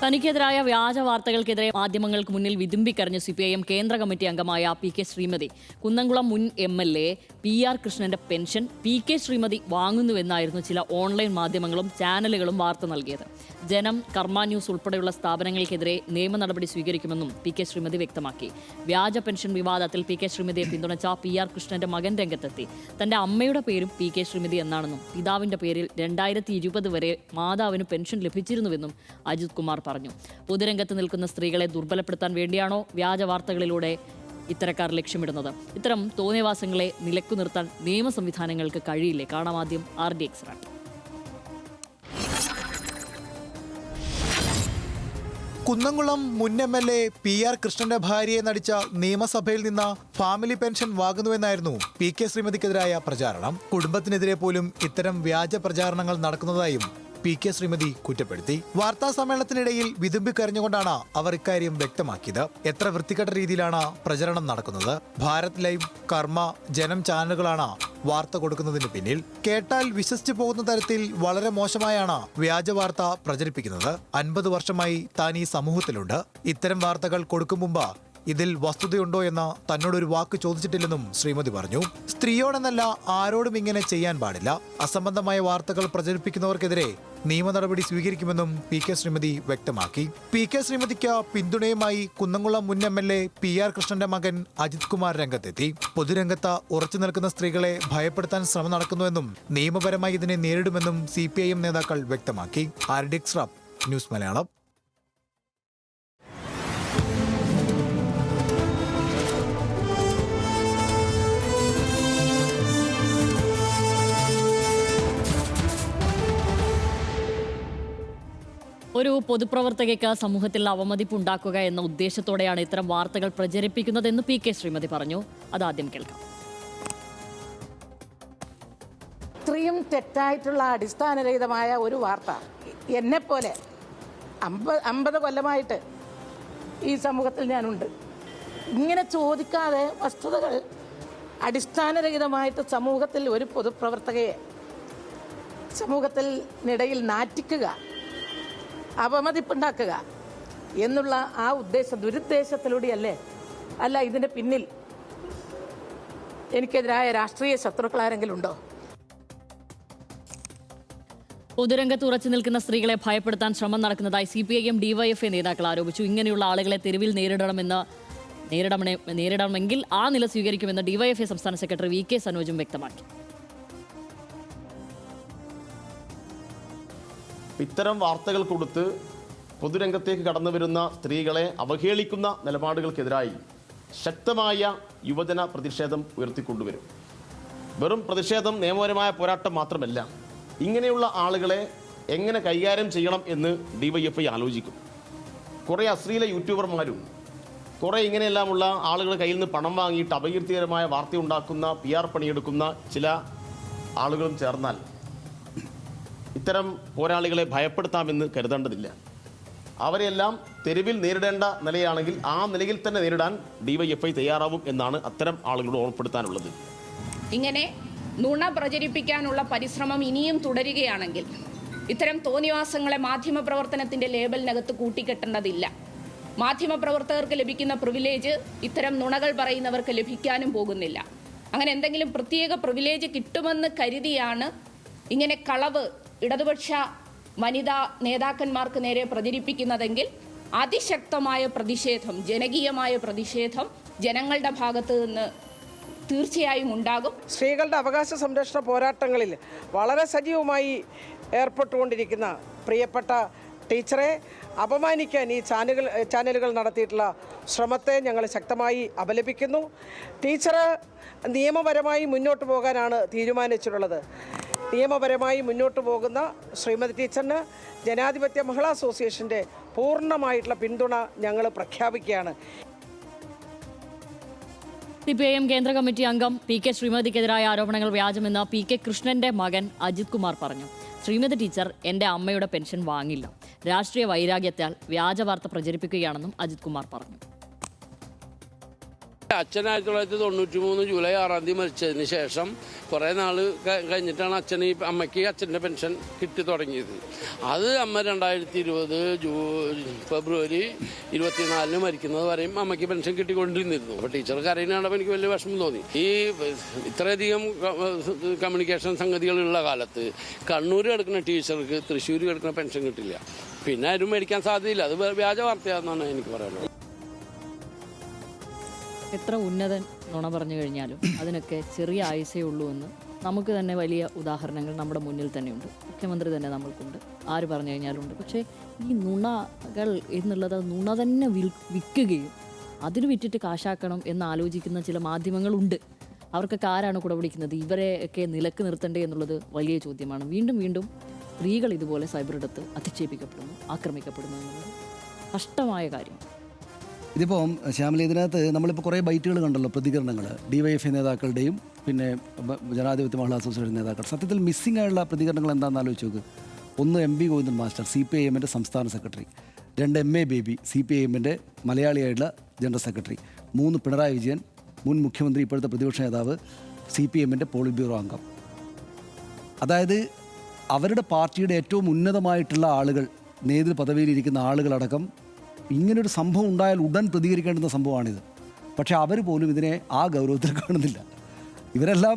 തനിക്കെതിരായ വ്യാജ വാർത്തകൾക്കെതിരെ മാധ്യമങ്ങൾക്ക് മുന്നിൽ വിതുമ്പിക്കരഞ്ഞ സിപിഐഎം കേന്ദ്ര കമ്മിറ്റി അംഗമായ പി.കെ. ശ്രീമതി കുന്നംകുളം മുൻ എം.എൽ.എ. പി.ആർ. കൃഷ്ണന്റെ പെൻഷൻ പി.കെ. ശ്രീമതി വാങ്ങുന്നുവെന്നായിരുന്നു ചില ഓൺലൈൻ മാധ്യമങ്ങളും ചാനലുകളും വാർത്ത നൽകിയത്. ജനം, കർമ്മ ന്യൂസ് ഉൾപ്പെടെയുള്ള സ്ഥാപനങ്ങൾക്കെതിരെ നിയമ നടപടി സ്വീകരിക്കുമെന്നും പി.കെ. ശ്രീമതി വ്യക്തമാക്കി. വ്യാജ പെൻഷൻ വിവാദത്തിൽ പി.കെ. ശ്രീമതിയെ പിന്തുണച്ച പി.ആർ. കൃഷ്ണന്റെ മകൻ രംഗത്തെത്തി. തന്റെ അമ്മയുടെ പേരും പി.കെ. ശ്രീമതി എന്നാണെന്നും പിതാവിന്റെ പേരിൽ 2020 വരെ മാതാവിന് പെൻഷൻ ലഭിച്ചിരുന്നുവെന്നും അജിത് കുമാർ പറഞ്ഞു. പൊതുരംഗത്ത് നിൽക്കുന്ന സ്ത്രീകളെ ദുർബലപ്പെടുത്താൻ വേണ്ടിയാണോ വ്യാജ വാർത്തകളിലൂടെ ഇത്തരക്കാർ ലക്ഷ്യമിടുന്നത്? ഇത്തരം തോന്നിയവാസങ്ങളെ നിലക്കു നിർത്താൻ നിയമ സംവിധാനങ്ങൾക്ക് കഴിയില്ലേ? കാണാം ആദ്യം RDX റാപ്പ്. കുന്നംകുളം മുൻ എം.എൽ.എ. പി.ആർ. കൃഷ്ണന്റെ ഭാര്യയെ നടിച്ച നിയമസഭയിൽ നിന്ന് ഫാമിലി പെൻഷൻ വാങ്ങുന്നുവെന്നായിരുന്നു പി.കെ. ശ്രീമതിക്കെതിരായ പ്രചാരണം. കുടുംബത്തിനെതിരെ പോലും ഇത്തരം വ്യാജ പ്രചാരണങ്ങൾ നടക്കുന്നതായും പി.കെ. ശ്രീമതി കുറ്റപ്പെടുത്തി. വാർത്താ സമ്മേളനത്തിനിടയിൽ വിതുമ്പിക്കരഞ്ഞുകൊണ്ടാണ് അവർ ഇക്കാര്യം വ്യക്തമാക്കിയത്. എത്ര വൃത്തികെട്ട രീതിയിലാണ് പ്രചരണം നടക്കുന്നത്? ഭാരത് ലൈവ്, കർമ്മ, ജനം ചാനലുകളാണ് വാർത്ത കൊടുക്കുന്നതിന് പിന്നിൽ. കേട്ടാൽ വിശ്വസിച്ചു പോകുന്ന തരത്തിൽ വളരെ മോശമായാണ് വ്യാജ വാർത്ത പ്രചരിപ്പിക്കുന്നത്. 50 വർഷമായി താൻ ഈ സമൂഹത്തിലുണ്ട്. ഇത്തരം വാർത്തകൾ കൊടുക്കും മുമ്പ് ഇതിൽ വസ്തുതയുണ്ടോ എന്ന് തന്നോടൊരു വാക്ക് ചോദിച്ചിട്ടില്ലെന്നും ശ്രീമതി പറഞ്ഞു. സ്ത്രീയോടെന്നല്ല ആരോടും ഇങ്ങനെ ചെയ്യാൻ പാടില്ല. അസംബന്ധമായ വാർത്തകൾ പ്രചരിപ്പിക്കുന്നവർക്കെതിരെ നിയമ നടപടി സ്വീകരിക്കുമെന്നും പി.കെ. ശ്രീമതി വ്യക്തമാക്കി. പി.കെ. ശ്രീമതിക്ക് പിന്തുണയുമായി കുന്നംകുളം മുൻ എം.എൽ.എ. പി.ആർ. കൃഷ്ണന്റെ മകൻ അജിത് കുമാർ രംഗത്തെത്തി. പൊതുരംഗത്ത് ഉറച്ചു നിൽക്കുന്ന സ്ത്രീകളെ ഭയപ്പെടുത്താൻ ശ്രമം നടക്കുന്നുവെന്നും നിയമപരമായി ഇതിനെ നേരിടുമെന്നും CPIM നേതാക്കൾ വ്യക്തമാക്കി. RDX റാപ്പ്, ന്യൂസ് മലയാളം. ഒരു പൊതുപ്രവർത്തകയ്ക്ക് സമൂഹത്തിൽ അവമതിപ്പുണ്ടാക്കുക എന്ന ഉദ്ദേശത്തോടെയാണ് ഇത്തരം വാർത്തകൾ പ്രചരിപ്പിക്കുന്നതെന്ന് പി.കെ. ശ്രീമതി പറഞ്ഞു. അതാദ്യം കേൾക്കാം. ഇത്രയും തെറ്റായിട്ടുള്ള അടിസ്ഥാനരഹിതമായ ഒരു വാർത്ത എന്നെപ്പോലെ 50 കൊല്ലമായിട്ട് ഈ സമൂഹത്തിൽ ഞാനുണ്ട്. ഇങ്ങനെ ചോദിക്കാതെ വസ്തുതകൾ അടിസ്ഥാനരഹിതമായിട്ട് സമൂഹത്തിൽ ഒരു പൊതുപ്രവർത്തകയെ സമൂഹത്തിനിടയിൽ നാറ്റിക്കുക, അപമതിപ്പുണ്ടാക്കുക എന്നുള്ള ആ ദുരുദ്ദേശത്തിലൂടെയല്ലേ? അല്ല, ഇതിൻ്റെ പിന്നിൽ എനിക്കെതിരായ രാഷ്ട്രീയ ശത്രുക്കൾ ആരെങ്കിലും ഉണ്ടോ? പൊതുരംഗത്ത് ഉറച്ചു നിൽക്കുന്ന സ്ത്രീകളെ ഭയപ്പെടുത്താൻ ശ്രമം നടക്കുന്നതായി CPIM DYFI നേതാക്കൾ ആരോപിച്ചു. ഇങ്ങനെയുള്ള ആളുകളെ തെരുവിൽ നേരിടണമെങ്കിൽ ആ നില സ്വീകരിക്കുമെന്ന് DYFI സംസ്ഥാന സെക്രട്ടറി VK സനോജും വ്യക്തമാക്കി. ഇത്തരം വാർത്തകൾ കൊടുത്ത് പൊതുരംഗത്തേക്ക് കടന്നു വരുന്ന സ്ത്രീകളെ അവഹേളിക്കുന്ന നിലപാടുകൾക്കെതിരായി ശക്തമായ യുവജന പ്രതിഷേധം ഉയർത്തിക്കൊണ്ടുവരും. വെറും പ്രതിഷേധം, നിയമപരമായ പോരാട്ടം മാത്രമല്ല, ഇങ്ങനെയുള്ള ആളുകളെ എങ്ങനെ കൈകാര്യം ചെയ്യണം എന്ന് DYFI ആലോചിക്കും. കുറേ അശ്ലീല യൂട്യൂബർമാരും കുറേ ഇങ്ങനെയെല്ലാമുള്ള ആളുകളുടെ കയ്യിൽ നിന്ന് പണം വാങ്ങിയിട്ട് അപകീർത്തികരമായ വാർത്ത ഉണ്ടാക്കുന്ന PR പണിയെടുക്കുന്ന ചില ആളുകളും ചേർന്നാൽ ഇത്തരം പോരാളികളെ ഭയപ്പെടുത്താമെന്ന് കരുതേണ്ടതില്ല. അവരെല്ലാം തെരുവിൽ നേരിടേണ്ട നിലയാണെങ്കിൽ ആ നിലയിൽ തന്നെ നേരിടാൻ DYFI തയ്യാറാവും എന്നാണ് അത്തരം ആളുകളോട് ഓർമ്മപ്പെടുത്താനുള്ളത്. ഇങ്ങനെ നുണ പ്രചരിപ്പിക്കാനുള്ള പരിശ്രമം ഇനിയും തുടരുകയാണെങ്കിൽ ഇത്തരം തോന്നിവാസങ്ങളെ മാധ്യമപ്രവർത്തനത്തിൻ്റെ ലേബലിനകത്ത് കൂട്ടിക്കെട്ടേണ്ടതില്ല. മാധ്യമപ്രവർത്തകർക്ക് ലഭിക്കുന്ന പ്രിവിലേജ് ഇത്തരം നുണകൾ പറയുന്നവർക്ക് ലഭിക്കാനും പോകുന്നില്ല. അങ്ങനെ എന്തെങ്കിലും പ്രത്യേക പ്രിവിലേജ് കിട്ടുമെന്ന് കരുതിയാണ് ഇങ്ങനെ കളവ് ഇടതുപക്ഷ വനിതാ നേതാക്കന്മാർക്ക് നേരെ പ്രചരിപ്പിക്കുന്നതെങ്കിൽ അതിശക്തമായ പ്രതിഷേധം, ജനകീയമായ പ്രതിഷേധം ജനങ്ങളുടെ ഭാഗത്ത് നിന്ന് തീർച്ചയായും ഉണ്ടാകും. സ്ത്രീകളുടെ അവകാശ സംരക്ഷണ പോരാട്ടങ്ങളിൽ വളരെ സജീവമായി ഏർപ്പെട്ടുകൊണ്ടിരിക്കുന്ന പ്രിയപ്പെട്ട ടീച്ചറെ അപമാനിക്കാൻ ഈ ചാനലുകൾ നടത്തിയിട്ടുള്ള ശ്രമത്തെ ഞങ്ങൾ ശക്തമായി അപലപിക്കുന്നു. ടീച്ചർ നിയമപരമായി മുന്നോട്ട് പോകാനാണ് തീരുമാനിച്ചിട്ടുള്ളത്. നിയമപരമായി മുന്നോട്ട് പോകുന്ന ശ്രീമതി ടീച്ചറിന് ജനാധിപത്യ മഹിളാ അസോസിയേഷൻ്റെ പൂർണ്ണമായിട്ടുള്ള പിന്തുണ ഞങ്ങൾ പ്രഖ്യാപിക്കുകയാണ്. CPIM കേന്ദ്ര കമ്മിറ്റി അംഗം പി.കെ. ശ്രീമതിക്കെതിരായ ആരോപണങ്ങൾ വ്യാജമെന്ന് പി.കെ. കൃഷ്ണന്റെ മകൻ അജിത് കുമാർ പറഞ്ഞു. ശ്രീമതി ടീച്ചർ എന്റെ അമ്മയുടെ പെൻഷൻ വാങ്ങില്ല. രാഷ്ട്രീയ വൈരാഗ്യത്താൽ വ്യാജ വാർത്ത പ്രചരിപ്പിക്കുകയാണെന്നും അജിത് കുമാർ പറഞ്ഞു. അച്ഛൻ 1993 ജൂലൈ 6 മരിച്ചതിന് ശേഷം കുറേ നാൾ കഴിഞ്ഞിട്ടാണ് അമ്മയ്ക്ക് അച്ഛൻ്റെ പെൻഷൻ കിട്ടി തുടങ്ങിയത്. അത് അമ്മ 2020 ഫെബ്രുവരി 24 മരിക്കുന്നത് വരെയും അമ്മയ്ക്ക് പെൻഷൻ കിട്ടിക്കൊണ്ടിരുന്നിരുന്നു. അപ്പോൾ ടീച്ചർക്ക് അറിയുന്നതാണ് എനിക്ക് വലിയ വിഷമം തോന്നി. ഈ ഇത്രയധികം കമ്മ്യൂണിക്കേഷൻ സംഗതികളുള്ള കാലത്ത് കണ്ണൂർ കിടക്കുന്ന ടീച്ചർക്ക് തൃശ്ശൂർ കിടക്കുന്ന പെൻഷൻ കിട്ടില്ല. പിന്നെ ആരും മേടിക്കാൻ സാധ്യതയില്ല. അത് വ്യാജ വാർത്തയാണെന്നാണ് എനിക്ക് പറയാനുള്ളത്. എത്ര ഉന്നതൻ നുണ പറഞ്ഞു കഴിഞ്ഞാലും അതിനൊക്കെ ചെറിയ ആയുസേ ഉള്ളൂ എന്ന് നമുക്ക് തന്നെ വലിയ ഉദാഹരണങ്ങൾ നമ്മുടെ മുന്നിൽ തന്നെയുണ്ട്. മുഖ്യമന്ത്രി തന്നെ നമ്മൾക്കുണ്ട്, ആര് പറഞ്ഞു കഴിഞ്ഞാലും ഉണ്ട്. പക്ഷേ ഈ നുണകൾ എന്നുള്ളത് നുണ തന്നെ വിൽക്കുകയും അതിന് വിറ്റിട്ട് കാശാക്കണം എന്ന് ആലോചിക്കുന്ന ചില മാധ്യമങ്ങളുണ്ട്. അവർക്കൊക്കെ ആരാണ് കൂടെ പിടിക്കുന്നത്? ഇവരെയൊക്കെ നിലക്ക് നിർത്തണ്ടേ എന്നുള്ളത് വലിയ ചോദ്യമാണ്. വീണ്ടും വീണ്ടും സ്ത്രീകൾ ഇതുപോലെ സൈബറിടത്ത് അധിക്ഷേപിക്കപ്പെടുന്നു, ആക്രമിക്കപ്പെടുന്നു എന്നുള്ളത് കഷ്ടമായ കാര്യം. ഇതിപ്പോൾ ശ്യാമല, ഇതിനകത്ത് നമ്മളിപ്പോൾ കുറേ ബൈറ്റുകൾ കണ്ടല്ലോ, പ്രതികരണങ്ങൾ DYFI നേതാക്കളുടെയും പിന്നെ ജനാധിപത്യ മഹിളാ അസോസിയേഷൻ നേതാക്കൾ. സത്യത്തിൽ മിസ്സിംഗ് ആയുള്ള പ്രതികരണങ്ങൾ എന്താണെന്ന് ആലോചിച്ച് നോക്ക്. 1 MB ഗോവിന്ദൻ മാസ്റ്റർ, CPIMൻ്റെ സംസ്ഥാന സെക്രട്ടറി. 2 MA ബേബി, CPIMൻ്റെ മലയാളിയായിട്ടുള്ള ജനറൽ സെക്രട്ടറി. 3 പിണറായി വിജയൻ, മുൻ മുഖ്യമന്ത്രി, ഇപ്പോഴത്തെ പ്രതിപക്ഷ നേതാവ്, CPIMൻ്റെ പോളിറ്റ് ബ്യൂറോ അംഗം. അതായത് അവരുടെ പാർട്ടിയുടെ ഏറ്റവും ഉന്നതമായിട്ടുള്ള ആളുകൾ, നേതൃ പദവിയിലിരിക്കുന്ന ആളുകളടക്കം ഇങ്ങനൊരു സംഭവം ഉണ്ടായാൽ ഉടൻ പ്രതികരിക്കേണ്ടുന്ന സംഭവമാണിത്. പക്ഷേ അവർ പോലും ഇതിനെ ആ ഗൗരവത്തിൽ കാണുന്നില്ല. ഇവരെല്ലാം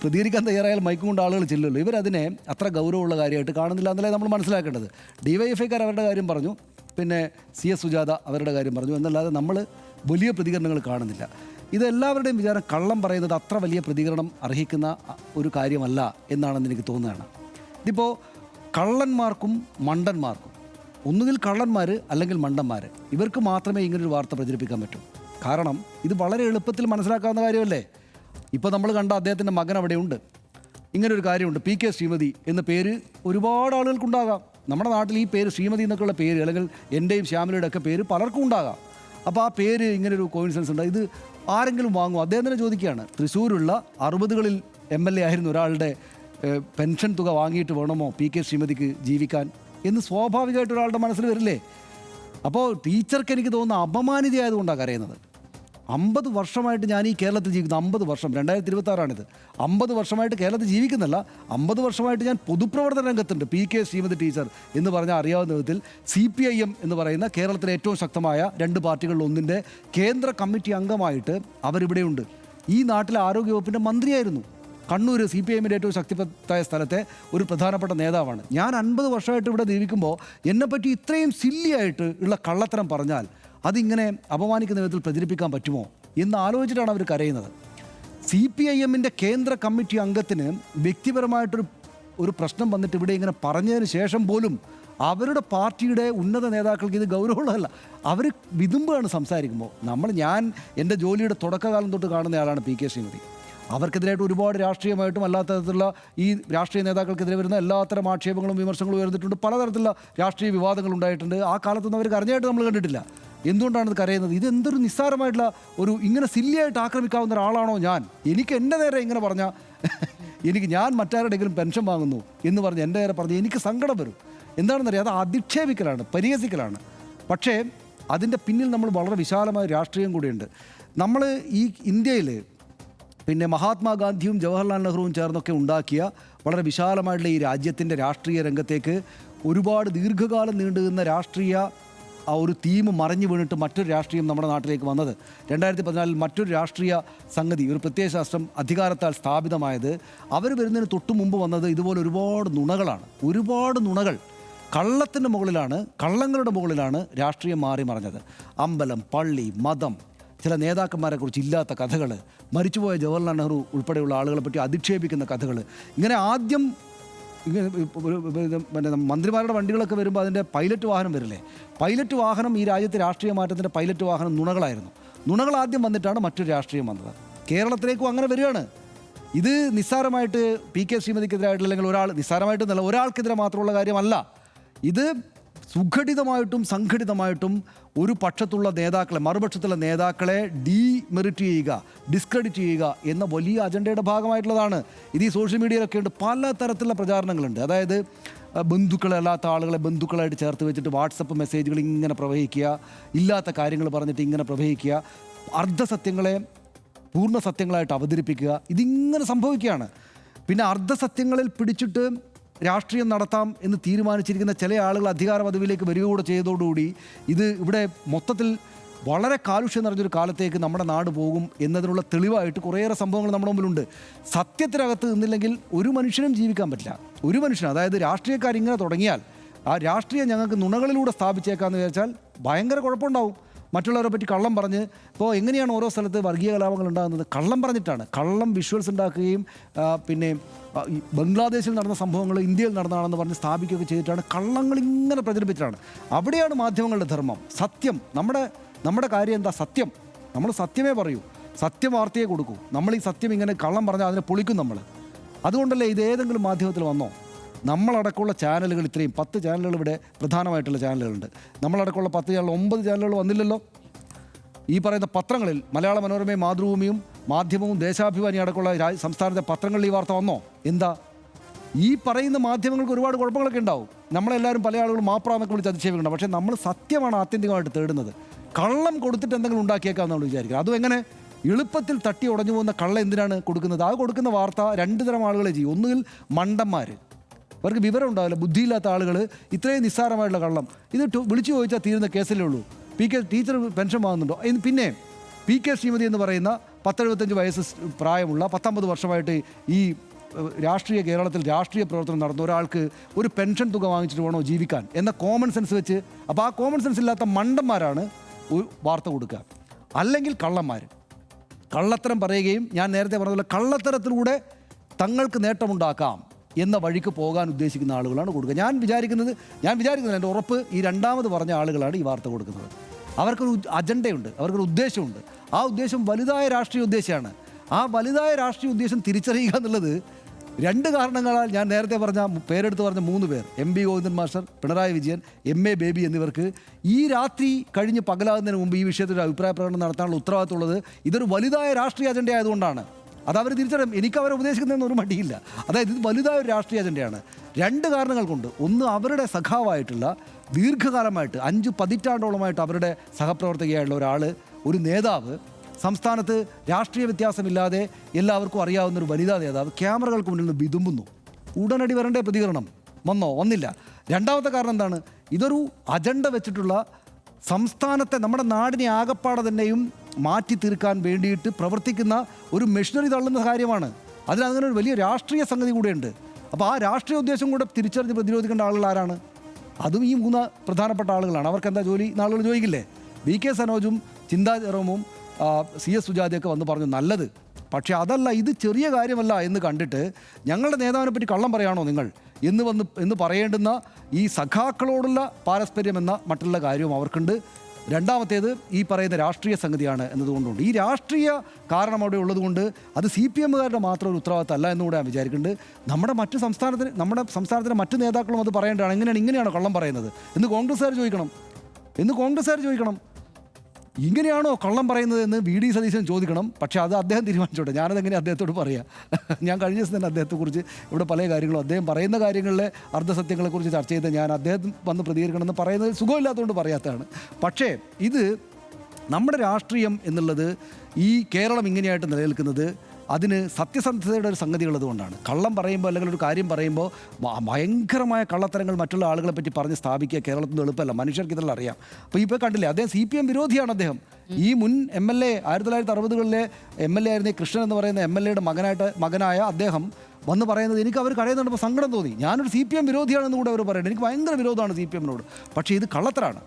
പ്രതികരിക്കാൻ തയ്യാറായാൽ മൈക്കും കൊണ്ട് ആളുകൾ ചെല്ലുമല്ലോ. ഇവരതിനെ അത്ര ഗൗരവമുള്ള കാര്യമായിട്ട് കാണുന്നില്ല എന്നല്ലേ നമ്മൾ മനസ്സിലാക്കേണ്ടത്. DYFIക്കാർ അവരുടെ കാര്യം പറഞ്ഞു, പിന്നെ CS സുജാത അവരുടെ കാര്യം പറഞ്ഞു എന്നല്ലാതെ നമ്മൾ വലിയ പ്രതികരണങ്ങൾ കാണുന്നില്ല. ഇതെല്ലാവരുടെയും വിചാരം കള്ളം പറയുന്നത് അത്ര വലിയ പ്രതികരണം അർഹിക്കുന്ന ഒരു കാര്യമല്ല എന്നാണെന്ന് എനിക്ക് തോന്നുകയാണ്. ഇതിപ്പോൾ കള്ളന്മാർക്കും മണ്ടന്മാർക്കും, ഒന്നുകിൽ കള്ളന്മാർ അല്ലെങ്കിൽ മണ്ടന്മാർ, ഇവർക്ക് മാത്രമേ ഇങ്ങനൊരു വാർത്ത പ്രചരിപ്പിക്കാൻ പറ്റൂ. കാരണം ഇത് വളരെ എളുപ്പത്തിൽ മനസ്സിലാക്കാവുന്ന കാര്യമല്ലേ. ഇപ്പോൾ നമ്മൾ കണ്ട അദ്ദേഹത്തിൻ്റെ മകൻ അവിടെയുണ്ട്. ഇങ്ങനൊരു കാര്യമുണ്ട്, PK ശ്രീമതി എന്ന പേര് ഒരുപാട് ആളുകൾക്കുണ്ടാകാം. നമ്മുടെ നാട്ടിൽ ഈ പേര് ശ്രീമതി എന്നൊക്കെയുള്ള പേര്, അല്ലെങ്കിൽ എൻ്റെയും ശ്യാമലയുടെ ഒക്കെ പേര് പലർക്കും ഉണ്ടാകാം. അപ്പോൾ ആ പേര് ഇങ്ങനൊരു കോയിൻസിഡൻസ് ഉണ്ട്, ഇത് ആരെങ്കിലും വാങ്ങുമോ? അദ്ദേഹം തന്നെ ചോദിക്കുകയാണ്. തൃശ്ശൂരുള്ള 60കളിൽ MLA ആയിരുന്ന ഒരാളുടെ പെൻഷൻ തുക വാങ്ങിയിട്ട് വേണമോ PK ശ്രീമതിക്ക് ജീവിക്കാൻ എന്ന് സ്വാഭാവികമായിട്ട് ഒരാളുടെ മനസ്സിൽ വരില്ലേ? അപ്പോൾ ടീച്ചർക്ക് എനിക്ക് തോന്നുന്ന അപമാനിതയായതുകൊണ്ടാണ് കരയുന്നത്. 50 വർഷമായിട്ട് ഞാൻ ഈ കേരളത്തിൽ ജീവിക്കുന്നു. 50 വർഷം, 2026 50 വർഷമായിട്ട് കേരളത്തിൽ ജീവിക്കുന്നില്ല, 50 വർഷമായിട്ട് ഞാൻ പൊതുപ്രവർത്തന രംഗത്തുണ്ട്. PK ശ്രീമതി ടീച്ചർ എന്ന് പറഞ്ഞാൽ അറിയാവുന്ന വിധത്തിൽ CPIM എന്ന് പറയുന്ന കേരളത്തിലെ ഏറ്റവും ശക്തമായ 2 പാർട്ടികളിൽ ഒന്നിൻ്റെ കേന്ദ്ര കമ്മിറ്റി അംഗമായിട്ട് അവരിവിടെയുണ്ട്. ഈ നാട്ടിലെ ആരോഗ്യവകുപ്പിൻ്റെ മന്ത്രിയായിരുന്നു. കണ്ണൂർ CPIMൻ്റെ ഏറ്റവും ശക്തിപ്പെട്ട സ്ഥലത്തെ ഒരു പ്രധാനപ്പെട്ട നേതാവാണ്. ഞാൻ 50 വർഷമായിട്ട് ഇവിടെ ജീവിക്കുമ്പോൾ എന്നെപ്പറ്റി ഇത്രയും സില്ലിയായിട്ട് ഉള്ള കള്ളത്തരം പറഞ്ഞാൽ അതിങ്ങനെ അപമാനിക്കുന്ന വിധത്തിൽ പ്രചരിപ്പിക്കാൻ പറ്റുമോ എന്ന് ആലോചിച്ചിട്ടാണ് അവർ കരയുന്നത്. CPIMൻ്റെ കേന്ദ്ര കമ്മിറ്റി അംഗത്തിന് വ്യക്തിപരമായിട്ടൊരു പ്രശ്നം വന്നിട്ട് ഇവിടെ ഇങ്ങനെ പറഞ്ഞതിന് ശേഷം പോലും അവരുടെ പാർട്ടിയുടെ ഉന്നത നേതാക്കൾക്ക് ഇത് ഗൗരവമുള്ളതല്ല. അവർ വിതുമ്പാണ് സംസാരിക്കുമ്പോൾ. ഞാൻ എൻ്റെ ജോലിയുടെ തുടക്കകാലം തൊട്ട് കാണുന്ന ആളാണ് PK ശ്രീമതി. അവർക്കെതിരായിട്ട് ഒരുപാട് രാഷ്ട്രീയമായിട്ടും അല്ലാത്ത തരത്തിലുള്ള ഈ രാഷ്ട്രീയ നേതാക്കൾക്കെതിരെ വരുന്ന എല്ലാത്തരം ആക്ഷേപങ്ങളും വിമർശനങ്ങളും ഉയർന്നിട്ടുണ്ട്. പലതരത്തിലുള്ള രാഷ്ട്രീയ വിവാദങ്ങൾ ഉണ്ടായിട്ടുണ്ട്. ആ കാലത്തൊന്നും അവർ കരഞ്ഞായിട്ട് നമ്മൾ കണ്ടിട്ടില്ല. എന്തുകൊണ്ടാണ് ഇത് കരയുന്നത്? ഇത് എന്തൊരു നിസ്സാരമായിട്ടുള്ള ഒരു ഇങ്ങനെ സില്ലിയായിട്ട് ആക്രമിക്കാവുന്ന ഒരാളാണോ ഞാൻ? എനിക്ക് എൻ്റെ നേരെ ഇങ്ങനെ പറഞ്ഞാൽ ഞാൻ മറ്റാരുടെയെങ്കിലും പെൻഷൻ വാങ്ങുന്നു എന്ന് പറഞ്ഞ് എൻ്റെ നേരെ പറഞ്ഞ് എനിക്ക് സങ്കടം വരും. എന്താണെന്നറിയാം, അത് അധിക്ഷേപിക്കലാണ്, പരിഹസിക്കലാണ്. പക്ഷേ അതിൻ്റെ പിന്നിൽ നമ്മൾ വളരെ വിശാലമായ രാഷ്ട്രീയം കൂടിയുണ്ട്. നമ്മൾ ഈ ഇന്ത്യയിൽ പിന്നെ മഹാത്മാഗാന്ധിയും ജവഹർലാൽ നെഹ്റുവും ചേർന്നൊക്കെ ഉണ്ടാക്കിയ വളരെ വിശാലമായിട്ടുള്ള ഈ രാജ്യത്തിൻ്റെ രാഷ്ട്രീയ രംഗത്തേക്ക് ഒരുപാട് ദീർഘകാലം നീണ്ടുനിന്ന രാഷ്ട്രീയ ആ ഒരു തീം മറിഞ്ഞു വീണിട്ട് മറ്റൊരു രാഷ്ട്രീയം നമ്മുടെ നാട്ടിലേക്ക് വന്നത് 2014 മറ്റൊരു രാഷ്ട്രീയ സംഗതി, ഒരു പ്രത്യയശാസ്ത്രം അധികാരത്താൽ സ്ഥാപിതമായത്. അവർ വരുന്നതിന് തൊട്ട് മുമ്പ് വന്നത് ഇതുപോലെ ഒരുപാട് നുണകളാണ്. ഒരുപാട് നുണകൾ, കള്ളത്തിൻ്റെ മുകളിലാണ്, കള്ളങ്ങളുടെ മുകളിലാണ് രാഷ്ട്രീയം മാറി മറിഞ്ഞത്. അമ്പലം, പള്ളി, മതം, ചില നേതാക്കന്മാരെക്കുറിച്ച് ഇല്ലാത്ത കഥകൾ, മരിച്ചുപോയ ജവഹർലാൽ നെഹ്റു ഉൾപ്പെടെയുള്ള ആളുകളെ പറ്റി അധിക്ഷേപിക്കുന്ന കഥകൾ. ഇങ്ങനെ ആദ്യം പിന്നെ മന്ത്രിമാരുടെ വണ്ടികളൊക്കെ വരുമ്പോൾ അതിൻ്റെ പൈലറ്റ് വാഹനം വരില്ലേ, പൈലറ്റ് വാഹനം ഈ രാജ്യത്തെ രാഷ്ട്രീയ മാറ്റത്തിൻ്റെ പൈലറ്റ് വാഹനം നുണകളായിരുന്നു. നുണകൾ ആദ്യം വന്നിട്ടാണ് മറ്റൊരു രാഷ്ട്രീയം വന്നത്. കേരളത്തിലേക്കും അങ്ങനെ വരികയാണ്. ഇത് നിസ്സാരമായിട്ട് PK ശ്രീമതിക്കെതിരായിട്ടുള്ള, അല്ലെങ്കിൽ നിസ്സാരമായിട്ടൊന്നല്ല, ഒരാൾക്കെതിരെ മാത്രമുള്ള കാര്യമല്ല. ഇത് സുഘടിതമായിട്ടും സംഘടിതമായിട്ടും ഒരു പക്ഷത്തുള്ള നേതാക്കളെ, മറുപക്ഷത്തുള്ള നേതാക്കളെ ഡീമെറിറ്റ് ചെയ്യുക, ഡിസ്ക്രെഡിറ്റ് ചെയ്യുക എന്ന വലിയ അജണ്ടയുടെ ഭാഗമായിട്ടുള്ളതാണ്. ഇത് ഈ സോഷ്യൽ മീഡിയയിലൊക്കെ ഉണ്ട്, പല തരത്തിലുള്ള പ്രചാരണങ്ങളുണ്ട്. അതായത് ബന്ധുക്കളല്ലാത്ത ആളുകളെ ബന്ധുക്കളായിട്ട് ചേർത്ത് വെച്ചിട്ട് വാട്സപ്പ് മെസ്സേജുകൾ ഇങ്ങനെ പ്രവഹിക്കുക, ഇല്ലാത്ത കാര്യങ്ങൾ പറഞ്ഞിട്ട് ഇങ്ങനെ പ്രവഹിക്കുക. അർദ്ധസത്യങ്ങളെ പൂർണ്ണ സത്യങ്ങളായിട്ട് അവതരിപ്പിക്കുക, ഇതിങ്ങനെ സംഭവിക്കുകയാണ്. പിന്നെ അർദ്ധസത്യങ്ങളിൽ പിടിച്ചിട്ട് രാഷ്ട്രീയം നടത്താം എന്ന് തീരുമാനിച്ചിരിക്കുന്ന ചില ആളുകൾ അധികാര പദവിയിലേക്ക് വരികയൂടെ ചെയ്തതോടുകൂടി ഇത് ഇവിടെ മൊത്തത്തിൽ വളരെ കാലുഷ്യം നിറഞ്ഞൊരു കാലത്തേക്ക് നമ്മുടെ നാട് പോകും എന്നതിനുള്ള തെളിവായിട്ട് കുറേയേറെ സംഭവങ്ങൾ നമ്മുടെ മുമ്പിലുണ്ട്. സത്യത്തിനകത്ത് നിന്നില്ലെങ്കിൽ ഒരു മനുഷ്യനും ജീവിക്കാൻ പറ്റില്ല. ഒരു മനുഷ്യനും, അതായത് രാഷ്ട്രീയക്കാരിങ്ങനെ തുടങ്ങിയാൽ ആ രാഷ്ട്രീയം ഞങ്ങൾക്ക് നുണകളിലൂടെ സ്ഥാപിച്ചേക്കാമെന്ന് വിചാരിച്ചാൽ ഭയങ്കര കുഴപ്പമുണ്ടാവും. മറ്റുള്ളവരെ പറ്റി കള്ളം പറഞ്ഞ്, ഇപ്പോൾ എങ്ങനെയാണ് ഓരോ സ്ഥലത്ത് വർഗീയ കലാപങ്ങൾ ഉണ്ടാകുന്നത്? കള്ളം പറഞ്ഞിട്ടാണ്. കള്ളം വിഷ്വൽസ് ഉണ്ടാക്കുകയും പിന്നെ ഈ ബംഗ്ലാദേശിൽ നടന്ന സംഭവങ്ങൾ ഇന്ത്യയിൽ നടന്നതാണെന്ന് പറഞ്ഞ് സ്ഥാപിക്കുകയൊക്കെ ചെയ്തിട്ടാണ്, കള്ളങ്ങൾ ഇങ്ങനെ പ്രചരിപ്പിച്ചിട്ടാണ്. അവിടെയാണ് മാധ്യമങ്ങളുടെ ധർമ്മം. സത്യം, നമ്മുടെ കാര്യം എന്താ? സത്യം. നമ്മൾ സത്യമേ പറയൂ, സത്യവാർത്തയെ കൊടുക്കൂ. നമ്മൾ ഈ സത്യം ഇങ്ങനെ കള്ളം പറഞ്ഞാൽ അതിനെ പൊളിക്കും നമ്മൾ. അതുകൊണ്ടല്ലേ ഇത് ഏതെങ്കിലും മാധ്യമത്തിൽ വന്നോ? നമ്മളടക്കമുള്ള ചാനലുകൾ, ഇത്രയും 10 ചാനലുകൾ ഇവിടെ പ്രധാനമായിട്ടുള്ള ചാനലുകളുണ്ട്. നമ്മളടക്കമുള്ള 10 ചാനൽ 9 ചാനലുകൾ വന്നില്ലല്ലോ. ഈ പറയുന്ന പത്രങ്ങളിൽ മലയാള മനോരമയും മാതൃഭൂമിയും മാധ്യമവും ദേശാഭിമാനി അടക്കമുള്ള സംസ്ഥാനത്തെ പത്രങ്ങളിൽ ഈ വാർത്ത വന്നോ? എന്താ? ഈ പറയുന്ന മാധ്യമങ്ങൾക്ക് ഒരുപാട് കുഴപ്പങ്ങളൊക്കെ ഉണ്ടാവും. നമ്മളെല്ലാവരും പല ആളുകളും മാപ്രാന്നൊക്കെ വിളിച്ച് അതിശയിക്കുന്നുണ്ട്. പക്ഷേ നമ്മൾ സത്യമാണ് ആത്യന്തികമായിട്ട് തേടുന്നത്. കള്ളം കൊടുത്തിട്ട് എന്തെങ്കിലും ഉണ്ടാക്കിയേക്കാമെന്ന് നമ്മൾ വിചാരിക്കുക. അതും എങ്ങനെ? എളുപ്പത്തിൽ തട്ടി ഉടഞ്ഞു പോകുന്ന കള്ളം എന്തിനാണ് കൊടുക്കുന്നത്? ആ കൊടുക്കുന്ന വാർത്ത 2 തരം ആളുകളെ ചെയ്യും. ഒന്നുകിൽ മണ്ടന്മാർ, അവർക്ക് വിവരം ഉണ്ടാവില്ല, ബുദ്ധിയില്ലാത്ത ആളുകൾ ഇത്രയും നിസ്സാരമായിട്ടുള്ള കള്ളം ഇത് വിളിച്ചു ചോദിച്ചാൽ തീരുന്ന കേസല്ലേ ഉള്ളൂ. ടീച്ചർ പെൻഷൻ വാങ്ങുന്നുണ്ടോ? പിന്നെ PK ശ്രീമതി എന്ന് പറയുന്ന 10-75 വയസ്സ് പ്രായമുള്ള 19 വർഷമായിട്ട് ഈ രാഷ്ട്രീയ കേരളത്തിൽ രാഷ്ട്രീയ പ്രവർത്തനം നടന്ന ഒരാൾക്ക് ഒരു പെൻഷൻ തുക വാങ്ങിച്ചിട്ട് വേണോ ജീവിക്കാൻ എന്ന കോമൺ സെൻസ് വെച്ച്, അപ്പോൾ ആ കോമൺ സെൻസ് ഇല്ലാത്ത മണ്ടന്മാരാണ് വാർത്ത കൊടുക്കുക. അല്ലെങ്കിൽ കള്ളന്മാർ കള്ളത്തരം പറയുകയും ഞാൻ നേരത്തെ പറഞ്ഞതുപോലെ കള്ളത്തരത്തിലൂടെ തങ്ങൾക്ക് നേട്ടമുണ്ടാക്കാം എന്ന വഴിക്ക് പോകാൻ ഉദ്ദേശിക്കുന്ന ആളുകളാണ് കൊടുക്കുക. ഞാൻ വിചാരിക്കുന്നത് എൻ്റെ ഉറപ്പ് ഈ രണ്ടാമത് പറഞ്ഞ ആളുകളാണ് ഈ വാർത്ത കൊടുക്കുന്നത്. അവർക്കൊരു അജണ്ടയുണ്ട്, അവർക്കൊരു ഉദ്ദേശമുണ്ട്. ആ ഉദ്ദേശം വലുതായ രാഷ്ട്രീയ ഉദ്ദേശമാണ്. ആ വലുതായ രാഷ്ട്രീയ ഉദ്ദേശം തിരിച്ചറിയുക എന്നുള്ളത് 2 കാരണങ്ങളാൽ ഞാൻ നേരത്തെ പറഞ്ഞ പേരെടുത്ത് പറഞ്ഞ 3 പേർ, MB Govindan master, Pinarayi Vijayan, MA baby എന്നിവർക്ക് ഈ രാത്രി കഴിഞ്ഞ് പകലാകുന്നതിന് മുമ്പ് ഈ വിഷയത്തിൽ ഒരു അഭിപ്രായ പ്രകടനം നടത്താനുള്ള ഉത്തരവാദിത്തമുള്ളത് ഇതൊരു വലുതായ രാഷ്ട്രീയ അജണ്ട ആയതുകൊണ്ടാണ്. അതവർ തിരിച്ചറിയും. എനിക്ക് അവരെ ഉപദേശിക്കുന്നതെന്ന് ഒരു മടിയില്ല. അതായത് ഇത് വലുതായ ഒരു രാഷ്ട്രീയ അജണ്ടയാണ്. 2 കാരണങ്ങൾ കൊണ്ട്. ഒന്ന്, അവരുടെ സഖാവായിട്ടുള്ള ദീർഘകാലമായിട്ട് 5 പതിറ്റാണ്ടോളമായിട്ട് അവരുടെ സഹപ്രവർത്തകയായിട്ടുള്ള ഒരാൾ, ഒരു നേതാവ്, സംസ്ഥാനത്ത് രാഷ്ട്രീയ വ്യത്യാസമില്ലാതെ എല്ലാവർക്കും അറിയാവുന്നൊരു വനിതാ നേതാവ് ക്യാമറകൾക്ക് മുന്നിൽ നിന്ന് വിതുമ്പുന്നു. ഉടനടി വരേണ്ട പ്രതികരണം വന്നോ? വന്നില്ല. രണ്ടാമത്തെ കാരണം എന്താണ്? ഇതൊരു അജണ്ട വെച്ചിട്ടുള്ള സംസ്ഥാനത്തെ, നമ്മുടെ നാടിനെ ആകപ്പാടെ തന്നെയും മാറ്റി തീർക്കാൻ വേണ്ടിയിട്ട് പ്രവർത്തിക്കുന്ന ഒരു മെഷീനറി തള്ളുന്ന കാര്യമാണ്. അതിനങ്ങനെ ഒരു വലിയ രാഷ്ട്രീയ സംഗതി കൂടെയുണ്ട്. അപ്പോൾ ആ രാഷ്ട്രീയ ഉദ്ദേശം കൂടെ തിരിച്ചറിഞ്ഞ് പ്രതിരോധിക്കേണ്ട ആളുകൾ ആരാണ്? അതും ഈ 3 പ്രധാനപ്പെട്ട ആളുകളാണ്. അവർക്ക് എന്താ ജോലി? നാളുകൾ ചോദിക്കില്ലേ? VK സനോജും ചിന്താ ജെറോമും CS സുജാതയൊക്കെ വന്ന് പറഞ്ഞു നല്ലത്. പക്ഷേ അതല്ല, ഇത് ചെറിയ കാര്യമല്ല എന്ന് കണ്ടിട്ട് ഞങ്ങളുടെ നേതാവിനെ പറ്റി കള്ളം പറയാണോ നിങ്ങൾ എന്ന് പറയേണ്ടുന്ന ഈ സഖാക്കളോടുള്ള പാരസ്പര്യം എന്ന മറ്റുള്ള കാര്യവും അവർക്കുണ്ട്. രണ്ടാമത്തേത് ഈ പറയുന്ന രാഷ്ട്രീയ സംഗതിയാണ് എന്നതുകൊണ്ടുണ്ട്. ഈ രാഷ്ട്രീയ കാരണം അവിടെ ഉള്ളതുകൊണ്ട് അത് CPMകാരുടെ മാത്രം ഒരു ഉത്തരവാദിത്തം അല്ല എന്നുകൂടെ ഞാൻ വിചാരിക്കുന്നുണ്ട്. നമ്മുടെ സംസ്ഥാനത്തിലെ മറ്റ് നേതാക്കളും അത് പറയേണ്ടതാണ്. ഇങ്ങനെയാണോ കള്ളം പറയുന്നത് എന്ന് കോൺഗ്രസ്സുകാർ ചോദിക്കണം. ഇങ്ങനെയാണോ കള്ളം പറയുന്നത് എന്ന് VD സതീശൻ ചോദിക്കണം. പക്ഷേ അത് അദ്ദേഹം തീരുമാനിച്ചോട്ടെ. ഞാനതെങ്ങനെ അദ്ദേഹത്തോട് പറയാം? ഞാൻ കഴിഞ്ഞ ദിവസം തന്നെ അദ്ദേഹത്തെക്കുറിച്ച് ഇവിടെ പല കാര്യങ്ങളും അദ്ദേഹം പറയുന്ന കാര്യങ്ങളിലെ അർദ്ധസത്യങ്ങളെക്കുറിച്ച് ചർച്ച ചെയ്ത് ഞാൻ അദ്ദേഹം വന്ന് പ്രതികരിക്കണമെന്ന് പറയുന്നത് സുഖമില്ലാത്തതുകൊണ്ട് പറയാത്തതാണ്. പക്ഷേ ഇത് നമ്മുടെ രാഷ്ട്രീയം എന്നുള്ളത്, ഈ കേരളം ഇങ്ങനെയായിട്ട് നിലനിൽക്കുന്നത് അതിന് സത്യസന്ധതയുടെ ഒരു സംഗതി ഉള്ളതുകൊണ്ടാണ്. കള്ളം പറയുമ്പോൾ അല്ലെങ്കിൽ ഒരു കാര്യം പറയുമ്പോൾ ഭയങ്കരമായ കള്ളത്തരങ്ങൾ മറ്റുള്ള ആളുകളെ പറ്റി പറഞ്ഞ് സ്ഥാപിക്കുക കേരളത്തിൽ നിന്ന് എളുപ്പമല്ല. മനുഷ്യർക്ക് ഇതെല്ലാം അറിയാം. അപ്പോൾ ഇപ്പോൾ കണ്ടില്ലേ, അദ്ദേഹം CPM വിരോധിയാണ്. അദ്ദേഹം ഈ മുൻ MLA 1960കളിലെ MLA ആയിരുന്ന കൃഷ്ണൻ എന്ന് പറയുന്ന MLAയുടെ മകനായ അദ്ദേഹം വന്ന് പറയുന്നത്, എനിക്ക് അവർ കരയുന്നുണ്ടപ്പോൾ സങ്കടം തോന്നി. ഞാനൊരു CPM വിരോധിയാണെന്ന് കൂടെ അവർ പറയുന്നത്. എനിക്ക് ഭയങ്കര വിരോധമാണ് CPMനോട്. പക്ഷേ ഇത് കള്ളത്തരാണ്.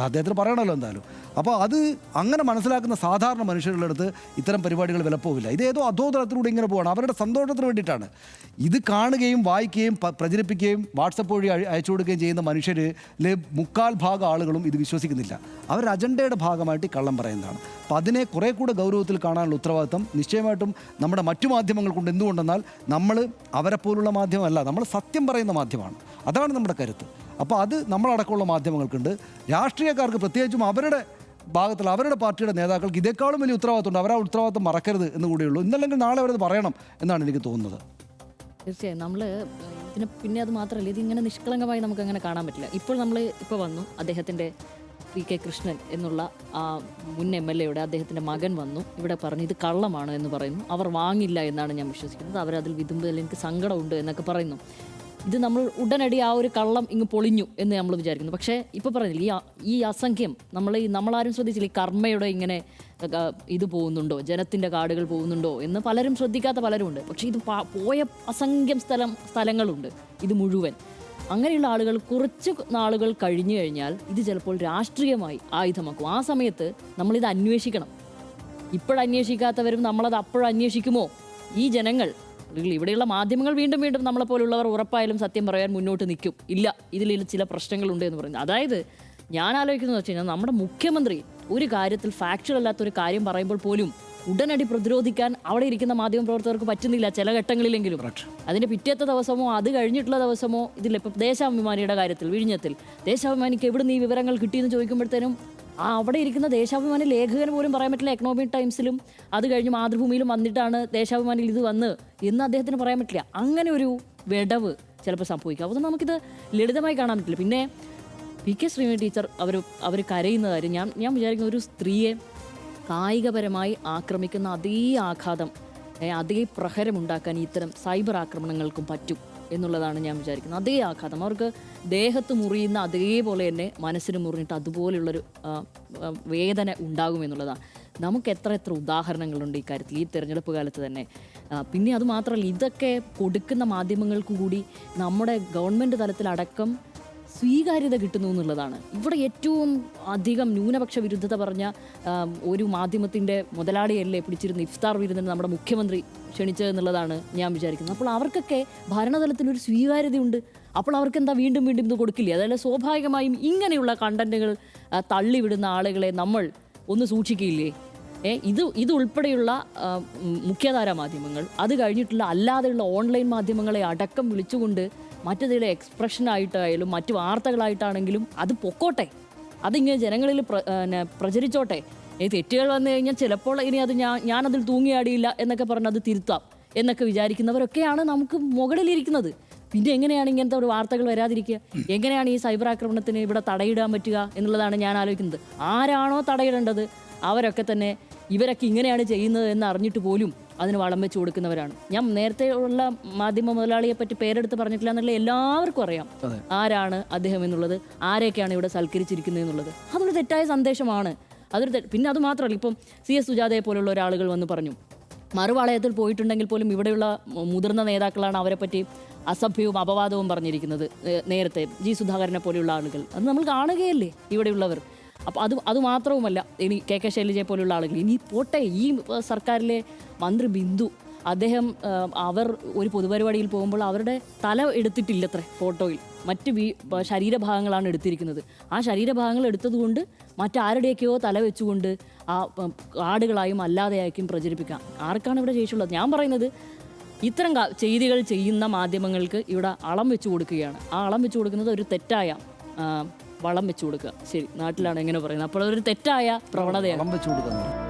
അദ്ദേഹത്തിന് പറയണമല്ലോ എന്തായാലും. അപ്പോൾ അത് അങ്ങനെ മനസ്സിലാക്കുന്ന സാധാരണ മനുഷ്യരുടെ അടുത്ത് ഇത്തരം പരിപാടികൾ വിലപ്പോവില്ല. ഇതേതോ അധോതലത്തിലൂടെ ഇങ്ങനെ പോവാണ്. അവരുടെ സന്തോഷത്തിന് വേണ്ടിയിട്ടാണ് ഇത് കാണുകയും വായിക്കുകയും പ്രചരിപ്പിക്കുകയും വാട്സപ്പ് വഴി അയച്ചു കൊടുക്കുകയും ചെയ്യുന്ന മനുഷ്യരിലെ 3/4 ആളുകളും ഇത് വിശ്വസിക്കുന്നില്ല. അവരുടെ അജണ്ടയുടെ ഭാഗമായിട്ട് ഈ കള്ളം പറയുന്നതാണ്. അപ്പോൾ അതിനെ കുറേ കൂടെ ഗൗരവത്തിൽ കാണാനുള്ള ഉത്തരവാദിത്തം നിശ്ചയമായിട്ടും നമ്മുടെ മറ്റു മാധ്യമങ്ങൾക്കുണ്ട്. എന്തുകൊണ്ടെന്നാൽ നമ്മൾ അവരെപ്പോലുള്ള മാധ്യമമല്ല, നമ്മൾ സത്യം പറയുന്ന മാധ്യമമാണ്. അതാണ് നമ്മുടെ കരുത്ത്. അപ്പോൾ അത് നമ്മളടക്കമുള്ള മാധ്യമങ്ങൾക്കുണ്ട്. രാഷ്ട്രീയക്കാർക്ക് പ്രത്യേകിച്ചും അവരുടെ ഭാഗത്തിൽ അവരുടെ പാർട്ടിയുടെ നേതാക്കൾക്ക് ഇതേക്കാളും വലിയ ഉത്തരവാദിത്തമുണ്ട്. അവർ ആ ഉത്തരവാദിത്തം മറക്കരുത് എന്ന് കൂടിയുള്ളൂ. ഇന്നല്ലെങ്കിൽ നാളെ അവരത് പറയണം എന്നാണ് എനിക്ക് തോന്നുന്നത്. തീർച്ചയായും നമ്മൾ ഇതിന് പിന്നെ അത് മാത്രമല്ല, ഇതിങ്ങനെ നിഷ്കളങ്കമായി നമുക്ക് അങ്ങനെ കാണാൻ പറ്റില്ല. ഇപ്പോൾ വന്നു അദ്ദേഹത്തിൻ്റെ പി കെ കൃഷ്ണൻ എന്നുള്ള ആ മുൻ MLA അദ്ദേഹത്തിൻ്റെ മകൻ വന്നു ഇവിടെ പറഞ്ഞു ഇത് കള്ളമാണ് എന്ന് പറയുന്നു. അവർ വാങ്ങില്ല എന്നാണ് ഞാൻ വിശ്വസിക്കുന്നത്. അവരതിൽ വിതുമ്പതിൽ എനിക്ക് സങ്കടമുണ്ട് എന്നൊക്കെ പറയുന്നു. ഇത് നമ്മൾ ഉടനടി ആ ഒരു കള്ളം ഇങ്ങ് പൊളിഞ്ഞു എന്ന് നമ്മൾ വിചാരിക്കുന്നു. പക്ഷേ ഇപ്പോൾ പറഞ്ഞില്ല ഈ അസംഖ്യം നമ്മളാരും ശ്രദ്ധിച്ചില്ല ഈ കർമ്മയുടെ ഇങ്ങനെ ഇത് പോകുന്നുണ്ടോ, ജനത്തിൻ്റെ കാർഡുകൾ പോകുന്നുണ്ടോ എന്ന് പലരും ശ്രദ്ധിക്കാത്ത പലരുമുണ്ട്. പക്ഷേ ഇത് പോയ അസംഖ്യം സ്ഥലങ്ങളുണ്ട് ഇത് മുഴുവൻ. അങ്ങനെയുള്ള ആളുകൾ കുറച്ച് നാളുകൾ കഴിഞ്ഞു കഴിഞ്ഞാൽ ഇത് ചിലപ്പോൾ രാഷ്ട്രീയമായി ആയുധമാക്കും. ആ സമയത്ത് നമ്മളിത് അന്വേഷിക്കണം. ഇപ്പോഴന്വേഷിക്കാത്തവരും നമ്മളത് അപ്പോഴന്വേഷിക്കുമോ? ഈ ജനങ്ങൾ ഇവിടെയുള്ള മാധ്യമങ്ങൾ വീണ്ടും നമ്മളെപ്പോലുള്ളവർ ഉറപ്പായാലും സത്യം പറയാൻ മുന്നോട്ട് നിൽക്കും. ഇല്ല, ഇതിൽ ചില പ്രശ്നങ്ങളുണ്ട് എന്ന് പറയുന്നത്. അതായത് ഞാൻ ആലോചിക്കുന്നത് വെച്ച് കഴിഞ്ഞാൽ നമ്മുടെ മുഖ്യമന്ത്രി ഒരു കാര്യത്തിൽ ഫാക്ച്വൽ അല്ലാത്തൊരു കാര്യം പറയുമ്പോൾ പോലും ഉടനടി പ്രതിരോധിക്കാൻ അവിടെ ഇരിക്കുന്ന മാധ്യമപ്രവർത്തകർക്ക് പറ്റുന്നില്ല ചില ഘട്ടങ്ങളിലെങ്കിലും. അതിൻ്റെ പിറ്റേത്തെ ദിവസമോ അത് കഴിഞ്ഞിട്ടുള്ള ദിവസമോ ഇതിലിപ്പോൾ ദേശാഭിമാനിയുടെ കാര്യത്തിൽ വിഴിഞ്ഞത്തിൽ ദേശാഭിമാനിക്ക് എവിടെ നിന്ന് ഈ വിവരങ്ങൾ കിട്ടിയെന്ന് ചോദിക്കുമ്പോഴത്തേനും അവിടെ ഇരിക്കുന്ന ദേശാഭിമാനി ലേഖകന് പോലും പറയാൻ പറ്റില്ല. എക്കണോമിക് ടൈംസിലും അത് കഴിഞ്ഞ് മാതൃഭൂമിയിലും വന്നിട്ടാണ് ദേശാഭിമാനിയിൽ ഇത് വന്ന് എന്ന് അദ്ദേഹത്തിന് പറയാൻ പറ്റില്ല. അങ്ങനെ ഒരു വിടവ് ചിലപ്പോൾ സംഭവിക്കും. അതുകൊണ്ട് നമുക്കിത് ലളിതമായി കാണാൻ പറ്റില്ല. പിന്നെ പി കെ ശ്രീമതി ടീച്ചർ അവർ കരയുന്ന കാര്യം ഞാൻ വിചാരിക്കുന്ന ഒരു സ്ത്രീയെ കായികപരമായി ആക്രമിക്കുന്ന അതേ ആഘാതം അതേ പ്രഹരമുണ്ടാക്കാൻ ഇത്തരം സൈബർ ആക്രമണങ്ങൾക്കും പറ്റും എന്നുള്ളതാണ് ഞാൻ വിചാരിക്കുന്നത്. അതേ ആഘാതം അവർക്ക് ദേഹത്ത് മുറിയുന്ന അതേപോലെ തന്നെ മനസ്സിന് മുറിഞ്ഞിട്ട് അതുപോലെയുള്ളൊരു വേദന ഉണ്ടാകുമെന്നുള്ളതാണ്. നമുക്ക് എത്ര ഉദാഹരണങ്ങളുണ്ട് ഈ കാര്യത്തിൽ ഈ തിരഞ്ഞെടുപ്പ് കാലത്ത് തന്നെ. പിന്നെ അതുമാത്രമല്ല, ഇതൊക്കെ കൊടുക്കുന്ന മാധ്യമങ്ങൾക്ക് കൂടി നമ്മുടെ ഗവൺമെൻറ് തലത്തിലടക്കം സ്വീകാര്യത കിട്ടുന്നു എന്നുള്ളതാണ്. ഇവിടെ ഏറ്റവും അധികം ന്യൂനപക്ഷ വിരുദ്ധത പറഞ്ഞ ഒരു മാധ്യമത്തിൻ്റെ മുതലാളിയല്ലേ പിടിച്ചിരുന്ന ഇഫ്താർ വിരുന്നിന് നമ്മുടെ മുഖ്യമന്ത്രി ക്ഷണിച്ചതെന്നുള്ളതാണ് ഞാൻ വിചാരിക്കുന്നത്. അപ്പോൾ അവർക്കൊക്കെ ഭരണതലത്തിലൊരു സ്വീകാര്യതയുണ്ട്. അപ്പോൾ അവർക്ക് എന്താ വീണ്ടും ഇത് കൊടുക്കില്ലേ? അതായത് സ്വാഭാവികമായും ഇങ്ങനെയുള്ള കണ്ടന്റുകൾ തള്ളിവിടുന്ന ആളുകളെ നമ്മൾ ഒന്ന് സൂക്ഷിക്കില്ലേ? ഇത് ഉൾപ്പെടെയുള്ള മുഖ്യധാര മാധ്യമങ്ങൾ, അത് കഴിഞ്ഞിട്ടുള്ള അല്ലാതെയുള്ള ഓൺലൈൻ മാധ്യമങ്ങളെ അടക്കം വിളിച്ചുകൊണ്ട് മറ്റേതിലെ എക്സ്പ്രഷനായിട്ടായാലും മറ്റു വാർത്തകളായിട്ടാണെങ്കിലും അത് പൊക്കോട്ടെ, അതിങ്ങനെ ജനങ്ങളിൽ പ്രചരിച്ചോട്ടെ. തെറ്റുകൾ വന്നു കഴിഞ്ഞാൽ ചിലപ്പോൾ ഇനി അത് ഞാനതിൽ തൂങ്ങിയാടിയില്ല എന്നൊക്കെ പറഞ്ഞ് അത് തിരുത്താം എന്നൊക്കെ വിചാരിക്കുന്നവരൊക്കെയാണ് നമുക്ക് മുകളിലിരിക്കുന്നത്. പിന്നെ എങ്ങനെയാണ് ഇങ്ങനത്തെ ഒരു വാർത്തകൾ വരാതിരിക്കുക? എങ്ങനെയാണ് ഈ സൈബർ ആക്രമണത്തിന് ഇവിടെ തടയിടാൻ പറ്റുക എന്നുള്ളതാണ് ഞാൻ ആലോചിക്കുന്നത്. ആരാണോ തടയിടേണ്ടത് അവരൊക്കെ തന്നെ ഇവരൊക്കെ ഇങ്ങനെയാണ് ചെയ്യുന്നത് എന്ന് അറിഞ്ഞിട്ട് പോലും അതിന് വളം വെച്ച് കൊടുക്കുന്നവരാണ്. ഞാൻ നേരത്തെ ഉള്ള മാധ്യമ മുതലാളിയെ പറ്റി പേരെടുത്ത് പറഞ്ഞിട്ടില്ല എന്നുള്ള എല്ലാവർക്കും അറിയാം ആരാണ് അദ്ദേഹം എന്നുള്ളത്, ആരെയൊക്കെയാണ് ഇവിടെ സൽക്കരിച്ചിരിക്കുന്നത് എന്നുള്ളത്. അതൊരു തെറ്റായ സന്ദേശമാണ്. പിന്നെ അത് മാത്രമല്ല, ഇപ്പം CS സുജാതയെ പോലുള്ള ഒരാളുകൾ വന്ന് പറഞ്ഞു മറുവാളയത്തിൽ പോയിട്ടുണ്ടെങ്കിൽ പോലും ഇവിടെയുള്ള മുതിർന്ന നേതാക്കളാണ് അവരെപ്പറ്റി അസഭ്യവും അപവാദവും പറഞ്ഞിരിക്കുന്നത്. നേരത്തെ G സുധാകരനെ പോലെയുള്ള ആളുകൾ അത് നമ്മൾ കാണുകയല്ലേ ഇവിടെയുള്ളവർ. അപ്പോൾ അത് മാത്രവുമല്ല, ഇനി KK ശൈലജയെ പോലുള്ള ആളുകൾ, ഇനി പോട്ടെ ഈ സർക്കാരിലെ മന്ത്രി ബിന്ദു, അദ്ദേഹം അവർ ഒരു പൊതുപരിപാടിയിൽ പോകുമ്പോൾ അവരുടെ തല എടുത്തിട്ടില്ലത്രേ ഫോട്ടോയിൽ, മറ്റ് ശരീരഭാഗങ്ങളാണ് എടുത്തിരിക്കുന്നത്. ആ ശരീരഭാഗങ്ങൾ എടുത്തതുകൊണ്ട് മറ്റാരുടെയൊക്കെയോ തല വെച്ചുകൊണ്ട് ആ കാർഡുകളായും അല്ലാതെയായിരിക്കും പ്രചരിപ്പിക്കാം. ആർക്കാണ് ഇവിടെ ശേഷിയുള്ളത്? ഞാൻ പറയുന്നത് ഇത്തരം ചെയ്തികൾ ചെയ്യുന്ന മാധ്യമങ്ങൾക്ക് ഇവിടെ അളം വെച്ച് കൊടുക്കുകയാണ്. ആ അളം വെച്ച് കൊടുക്കുന്നത് ഒരു തെറ്റായ വളം വെച്ച് കൊടുക്കുക. ശരി, നാട്ടിലാണ് എങ്ങനെ പറയുന്നത്, അപ്പോൾ അതൊരു തെറ്റായ പ്രവണതയാണ്. വളം വെച്ച് കൊടുക്കുന്നത്